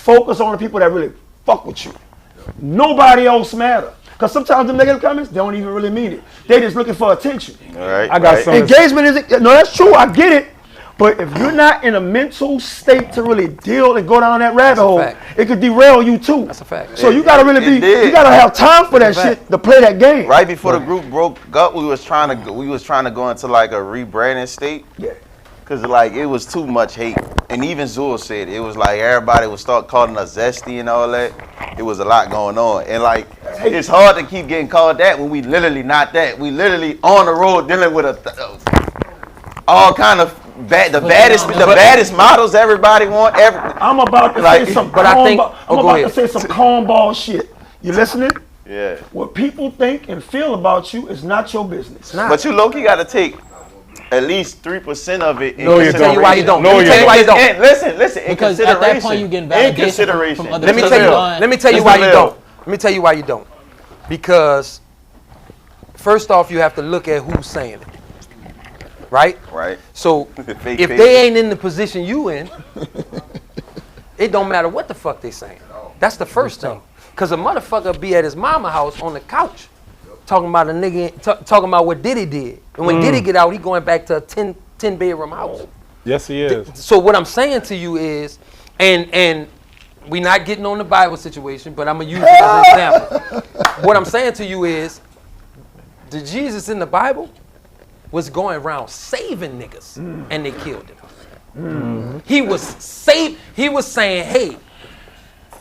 Focus on the people that really fuck with you. Nobody else matter. Because sometimes the negative comments, they don't even really mean it. They just looking for attention. All right. I got some engagement is no, that's true. I get it. But if you're not in a mental state to really deal and go down that rabbit hole, it could derail you too. That's a fact. So you gotta really you gotta have time for that shit to play that game. Right before the group broke up, we was trying to go into like a rebranding state. Yeah. Cause like it was too much hate. And even Zul said it was like everybody would start calling us zesty and all that. It was a lot going on. And like it's hard to keep getting called that when we literally not that. We literally on the road dealing with all kind of the baddest models everybody want. I'm about to say some cornball shit. You listening? Yeah. What people think and feel about you is not your business. But you low-key got to take at least 3% of it. No, you don't. Tell you why you don't. No, you don't. Listen. Because at that point you getting validation from other people. Let me tell you why you don't. Let me tell you why you don't. Because first off, you have to look at who's saying it. Right? Right. So if they ain't in the position you in, it don't matter what the fuck they saying. That's the first thing. Cause a motherfucker be at his mama house on the couch talking about a nigga, talking about what Diddy did. And when Diddy get out, he going back to a 10 bedroom house. Yes, he is. So what I'm saying to you is, and we not getting on the Bible situation, but I'm gonna use it as an example. What I'm saying to you is, the Jesus in the Bible was going around saving niggas, and they killed him. He was saying, hey,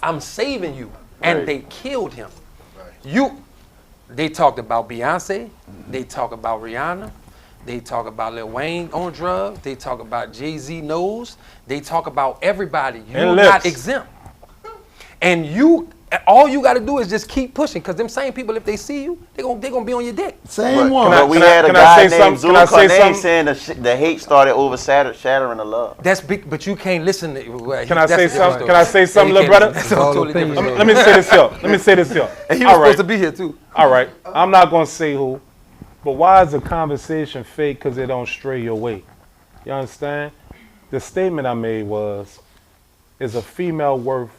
I'm saving you, and they killed him. They talked about Beyonce, they talk about Rihanna, they talk about Lil Wayne on drugs, they talk about Jay-Z knows, they talk about everybody. You're not exempt. And all you got to do is just keep pushing, because them same people, if they see you, they gonna be on your dick. Same one. But we had a guy named Zul Karnae saying the hate started over shattering the love. That's big, but you can't listen to. Can I say something? Can I say something, little brother? Let me say this here. And he was supposed to be here too. All right. I'm not gonna say who, but why is the conversation fake? Because it don't stray your way. You understand? The statement I made was, is a female worth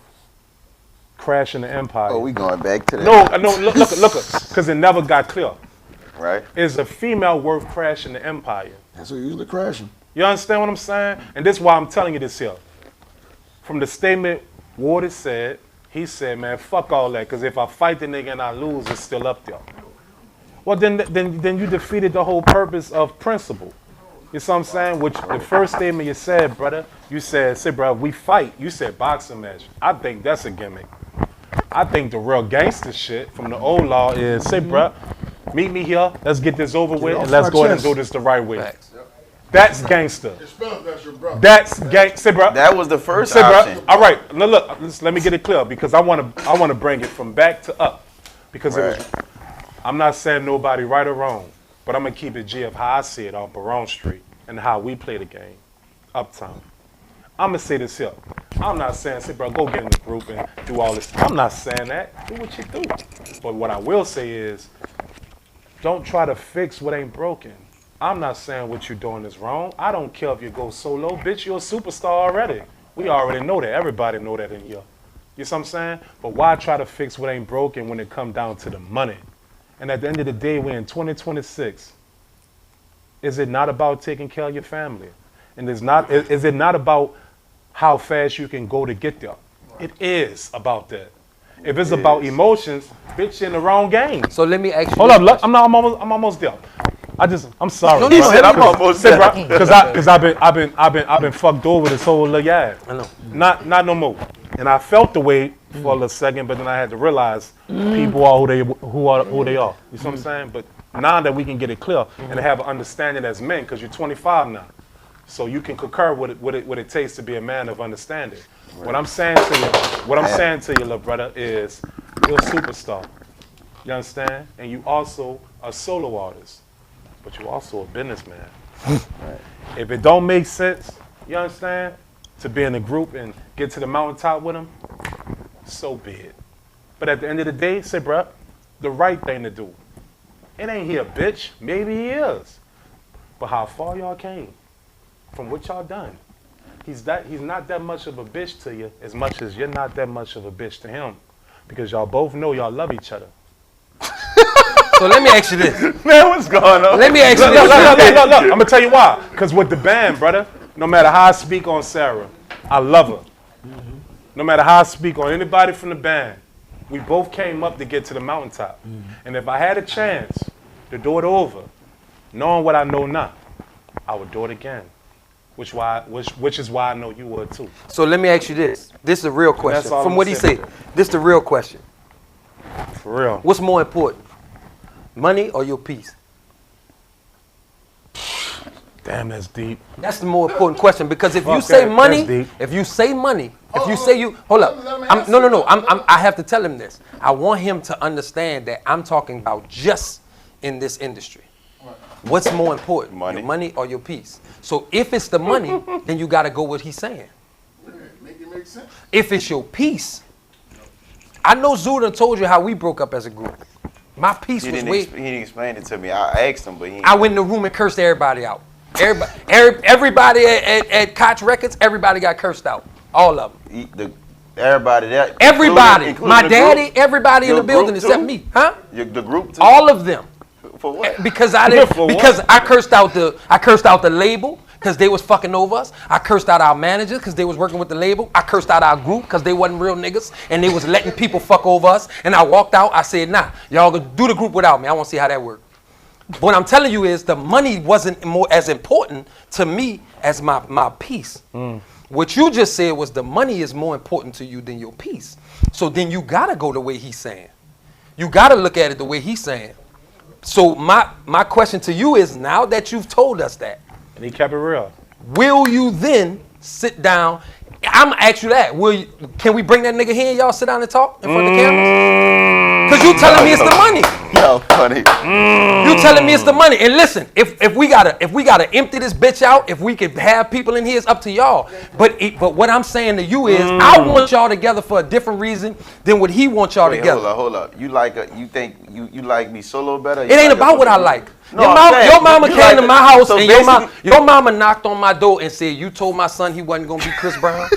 crashing the empire? Oh, we going back to that. No, look, because it never got clear. Right. Is a female worth crashing the empire? That's what usually crashing. You understand what I'm saying? And this is why I'm telling you this here. From the statement Waters said, he said, man, fuck all that, because if I fight the nigga and I lose, it's still up there. Well, then you defeated the whole purpose of principle. You see what I'm saying? Which the first statement you said, brother, you said, bro, we fight. You said boxing match. I think that's a gimmick. I think the real gangster shit from the old law is, say, bro, meet me here. Let's get this over with, and let's go ahead and do this the right way. Facts. That's gangster. That's gangster, bro. That was the first option. All right, now look, let me get it clear, because I want to bring it from back to up, because it was, I'm not saying nobody right or wrong, but I'm gonna keep it G of how I see it on Baron Street and how we play the game, uptown. I'm gonna say this here. I'm not saying, say, bro, go get in the group and do all this. I'm not saying that. Do what you do. But what I will say is, don't try to fix what ain't broken. I'm not saying what you're doing is wrong. I don't care if you go solo. Bitch, you're a superstar already. We already know that. Everybody know that in here. You see what I'm saying? But why try to fix what ain't broken when it come down to the money? And at the end of the day, we're in 2026. Is it not about taking care of your family? And is it not about how fast you can go to get there? It is about that. If it's about emotions, bitch, you're in the wrong game. So let me ask you. Hold up, look, I'm almost there. I'm sorry. No, he said I'm almost there. Because I've been fucked over this whole little yard. I know. Not no more. And I felt the way for a little second, but then I had to realize people are who they are. You see what I'm saying? But now that we can get it clear and have an understanding as men, because you're 25 now, so you can concur what it takes to be a man of understanding. Right. What I'm saying to you, little brother, is you're a superstar. You understand? And you also a solo artist, but you also a businessman. Right. If it don't make sense, you understand, to be in a group and get to the mountaintop with them, so be it. But at the end of the day, say, bro, the right thing to do. It ain't here, bitch. Maybe he is. But how far y'all came from what y'all done? he's not that much of a bitch to you as much as you're not that much of a bitch to him, because y'all both know y'all love each other. So let me ask you this. Man, what's going on? Let me ask you this. Look. I'm gonna tell you why. Because with the band, brother, no matter how I speak on Sarah, I love her. No matter how I speak on anybody from the band, we both came up to get to the mountaintop. And if I had a chance to do it over, knowing what I know now, I would do it again. Which is why I know you would too. So let me ask you this. This is a real question. That's all From I'm what he saying. said, this is the real question. For real. What's more important? Money or your peace? Damn, that's deep. That's the more important question, because if you Fuck say that. money, That's deep. if you say money, if you say you, hold up. I have to tell him this. I want him to understand that I'm talking about just in this industry. What's more important, Money. your money or your peace? So if it's the money, then you got to go what he's saying. Make it make sense. If it's your peace, I know Zuda told you how we broke up as a group. My peace He was didn't explain it to me. I asked him, but he. I went in the room and cursed everybody out. Everybody at Koch Records, everybody got cursed out. All of them. Everybody there. Everybody. Including My the daddy, group? everybody in Your the building group except too? me. Huh? The group too? All of them. For what? Because I didn't. For what? Because I cursed out the label because they was fucking over us. I cursed out our managers because they was working with the label. I cursed out our group because they wasn't real niggas and they was letting people fuck over us. And I walked out. I said, nah, y'all gonna do the group without me. I want to see how that worked. What I'm telling you is the money wasn't as important to me as my peace. What you just said was the money is more important to you than your peace. So then you gotta go the way he's saying. You gotta look at it the way he's saying. So my question to you is, now that you've told us that, And he kept it real. will you then sit down? I'm gonna ask you that. Can we bring that nigga here and y'all sit down and talk in front of the cameras? Cause you telling me it's the money. No, funny. You telling me it's the money. And listen, if we gotta empty this bitch out, if we could have people in here, it's up to y'all. But what I'm saying to you is, I want y'all together for a different reason than what he wants y'all together. Hold up. You think you like me solo better? It ain't about what I like. No, your mama came to my house so and your mama knocked on my door and said, you told my son he wasn't gonna be Chris Brown.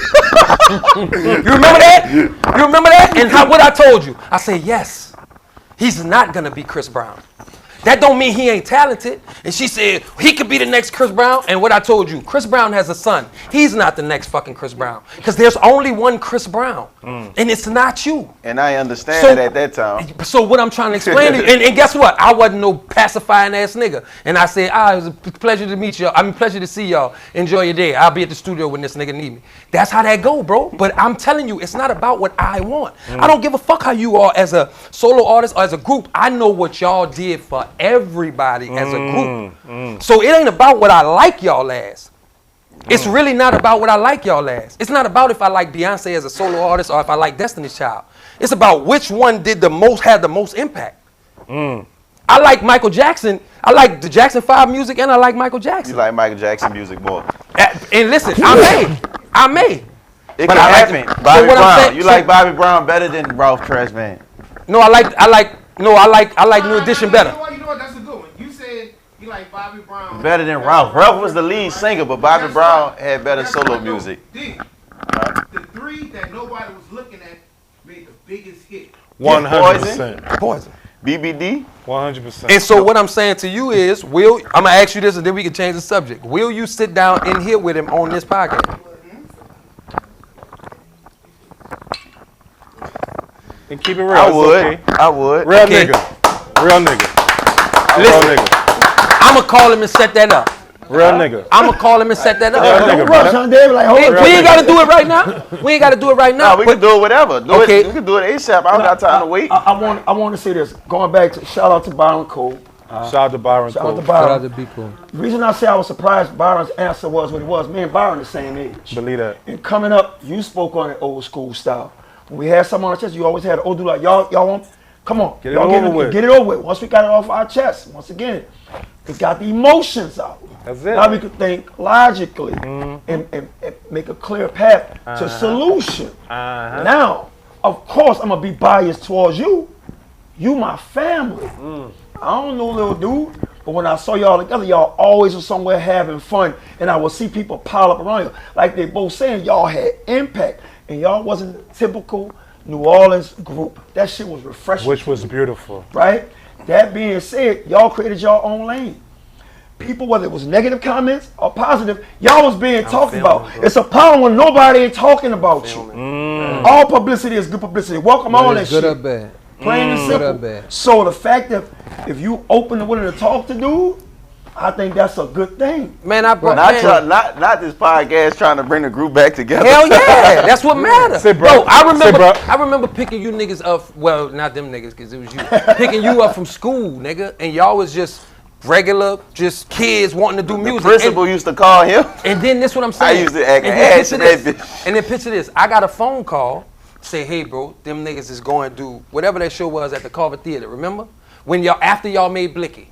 You remember that? You remember that? And what I told you? I said, yes, he's not gonna be Chris Brown. That don't mean he ain't talented. And she said, he could be the next Chris Brown. And what I told you, Chris Brown has a son. He's not the next fucking Chris Brown. Because there's only one Chris Brown. And it's not you. And I understand that at that time. So what I'm trying to explain to you, and guess what? I wasn't no pacifying ass nigga. And I said, it was a pleasure to meet y'all. Pleasure to see y'all. Enjoy your day. I'll be at the studio when this nigga need me. That's how that go, bro. But I'm telling you, it's not about what I want. I don't give a fuck how you are as a solo artist or as a group. I know what y'all did for everybody as a group. So it ain't about what I like y'all as. It's really not about what I like y'all as. It's not about if I like Beyonce as a solo artist or if I like Destiny's Child. It's about which one had the most impact. I like Michael Jackson. I like the Jackson 5 music and I like Michael Jackson. You like Michael Jackson music more. And listen, I may. It But can I like happen. it. So Bobby what I'm Brown. saying- You like Bobby Brown better than Ralph Tresvant. No, I like New Edition better. You know what? That's a good one. You said you like Bobby Brown Better than Ralph. Ralph was the lead singer, but Bobby Brown had better That's solo what I know. music. D, the three that nobody was looking at made the biggest hit. 100%. Poison. BBD. 100%. And so what I'm saying to you is, I'm gonna ask you this and then we can change the subject. Will you sit down in here with him on this podcast? And keep it real. I It's would. okay. I would. Real Okay. nigga. Real nigga. Real Listen. nigga. I'm gonna call him and set that up. Real nigga. I'm gonna call him and set that Real up. nigga, Don't brother. rush, huh, David? Like, hold We on. ain't gotta do it right now. We ain't gotta do it right now. No, we can do it whatever. Okay. We can do it ASAP. I don't got time to wait. I want to say this. Going back to shout out to Byron Cole. Shout out to Byron Shout out to Cole. Byron. Be cool. The reason I say I was surprised Byron's answer was what it was. Me and Byron the same age. Believe that. And coming up, you spoke on it old school style. When we had someone on our chest, you always had an old dude like, y'all want, come on. Get it y'all over with. Get it over with. Once we got it off our chest, once again, we got the emotions out. That's it. Now we could think logically and make a clear path to solution. Now, of course, I'm going to be biased towards you. You my family. I don't know, little dude. But when I saw y'all together, y'all always was somewhere having fun, and I would see people pile up around you. Like they both saying, y'all had impact, and y'all wasn't a typical New Orleans group. That shit was refreshing. Which was beautiful. Right? That being said, y'all created your own lane. People, whether it was negative comments or positive, y'all was being talked about. Bro. It's a problem when nobody ain't talking about you. All publicity is good publicity. Welcome all that shit. Good or bad. Plain and simple. So the fact that if you open and willing to talk to dude, I think that's a good thing. Man, not this podcast trying to bring the group back together. Hell yeah, that's what matters. Say, bro. I remember picking you niggas up. Well, not them niggas, because it was you. Picking you up from school, nigga, and y'all was just regular, just kids wanting to do music. The principal used to call him. And then this what I'm saying. I used to act ass to that bitch. And then picture this. I got a phone call. Say, hey, bro, them niggas is going to do whatever that show was at the Carver Theater. Remember when after y'all made Blicky?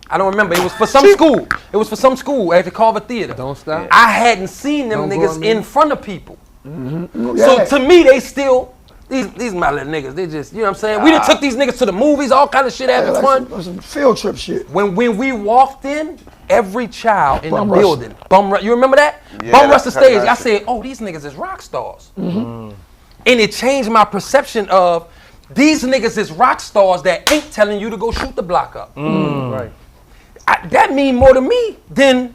I don't remember. It was for some school. It was for some school at the Carver Theater. Don't stop. I hadn't seen them niggas in front of people. Mm-hmm. So to me, they still these my little niggas. They just, you know what I'm saying. We done took these niggas to the movies, all kind of shit, having fun. Some field trip shit. When we walked in, every child in the building, you remember that? Yeah, bum rushed the stage. I said, oh, these niggas is rock stars. Mm-hmm. And it changed my perception of these niggas is rock stars that ain't telling you to go shoot the block up. Right. That mean more to me than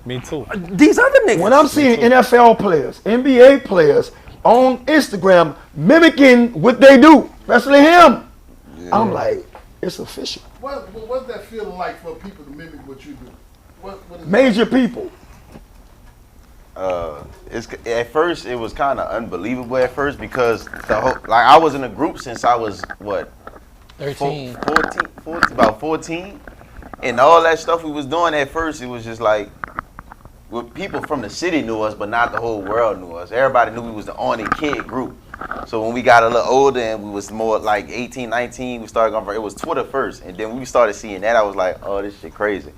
me too. These other niggas. When I'm seeing NFL players, NBA players on Instagram mimicking what they do, especially him, I'm like, it's official. What's that feeling like for people to mimic what you do? What is Major people. At first it was kind of unbelievable at first because I was in a group since I was 13, 14, about 14, and all that stuff we was doing at first, it was just like people from the city knew us, but not the whole world knew us. Everybody knew we was the only kid group. So when we got a little older and we was more like 18, 19, we started going. It was Twitter first, and then when we started seeing that, I was like, oh, this shit crazy.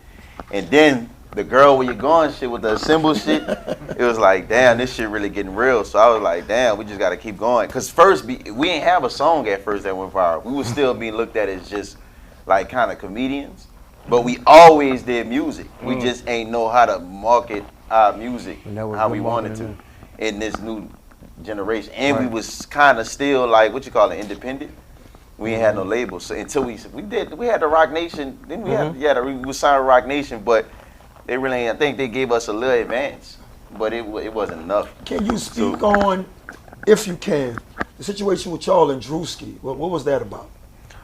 And then the girl where you going shit with the symbol shit, it was like, damn, this shit really getting real. So I was like, damn, we just got to keep going. Because first, we didn't have a song at first that went viral. We was still being looked at as just like kind of comedians. But we always did music. We just ain't know how to market our music how we wanted to in this new generation. And we was kind of still like, what you call it, independent. We ain't had no label. So until we had the Rock Nation. Then we we signed Rock Nation, but they really, I think they gave us a little advance, but it wasn't enough. Can you speak on, if you can, the situation with y'all and Drewski? What was that about?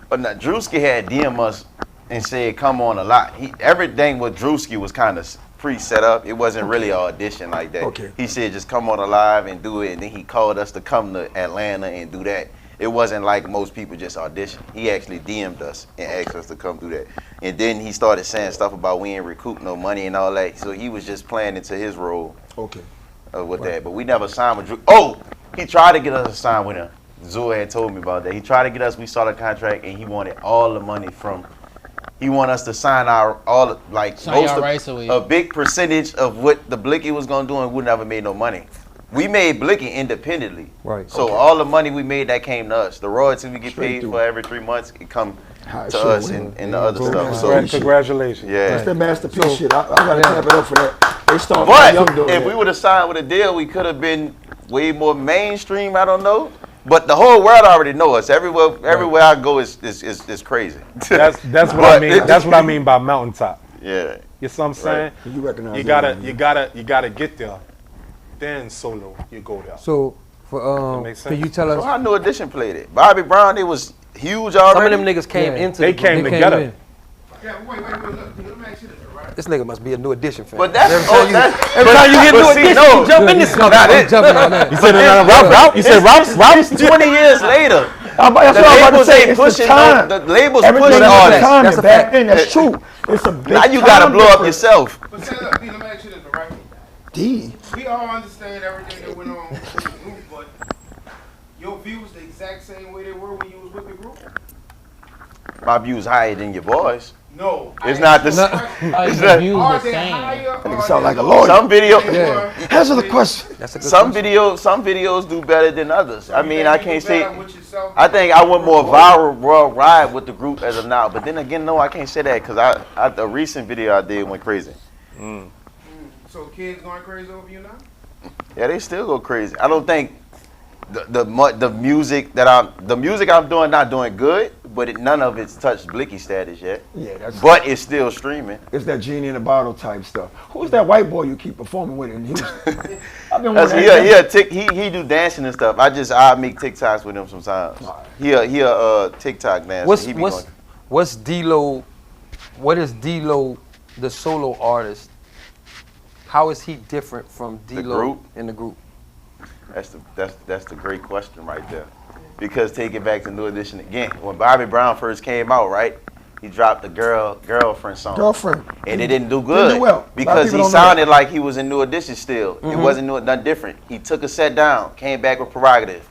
But now, Drewski had DM us and said, come on a lot. Everything with Drewski was kind of pre-set up. It wasn't really an audition like that. Okay. He said, just come on a live and do it, and then he called us to come to Atlanta and do that. It wasn't like most people just audition. He actually DM'd us and asked us to come do that. And then he started saying stuff about we ain't recoup no money and all that. So he was just playing into his role with that. But we never signed with Drew. Oh, he tried to get us to sign with him. Zua had told me about that. He tried to get us, we saw the contract, and he wanted all the money from, he wanted us to sign a big percentage of what the Blicky was going to do, and we never made no money. We made Blicky independently. Right. So all the money we made, that came to us. The royalties we get paid for every 3 months, it come to us and the other stuff. So congratulations. Yeah. That's the masterpiece shit. I gotta clap it up for that. They started but if we would have signed with a deal, we could have been way more mainstream. I don't know. But the whole world already know us. Everywhere I go is crazy. That's what I mean. That's what I mean by mountaintop. Yeah. You know what I'm saying? You recognize you gotta get there. Then solo, you go there. So, can you tell us? How New Edition played it? Bobby Brown, it was huge already. Some of them niggas came into They came together. Yeah, wait, look, let me ask you this, right? This nigga must be a New Edition fan. But that's every time you get New Edition, you jump in this motherfucker. You said Ralph? You said Ralph? 20 years later. That's what I'm about to say. Pushing the labels pushing artists. Back then, that's true. It's a big now you gotta blow up yourself. But say, look, D, let me ask you this, right? D. We all understand everything that went on with the group, but your views the exact same way they were when you was with the group? my views higher than your boys. No. It's not the same. Are It's the not- views Are the they same? higher? Nigga or sound they like a lower? lawyer. Some video, Answer the question. That's a good some question. videos do better than others. I mean, I can't say. With yourself? I think I went more viral worldwide with the group as of now. But then again, no, I can't say that because the recent video I did went crazy. So kids going crazy over you now? Yeah, they still go crazy. I don't think the music I'm doing not doing good, but none of it's touched Blicky status yet. Yeah, that's. But it's still streaming. It's that genie in a bottle type stuff. Who's that white boy you keep performing with in Houston? I've been That's, wondering. he do dancing and stuff. I make TikToks with him sometimes. He a TikTok dancer. What's Deelo? What is Deelo, the solo artist? How is he different from Deelo group? in the group? That's the great question right there. Because take it back to New Edition again. When Bobby Brown first came out, right? He dropped the girlfriend song. Girlfriend. And it didn't do good. Didn't do well. Because he don't know sounded like he was in New Edition still. It wasn't nothing different. He took a set down, came back with Prerogative.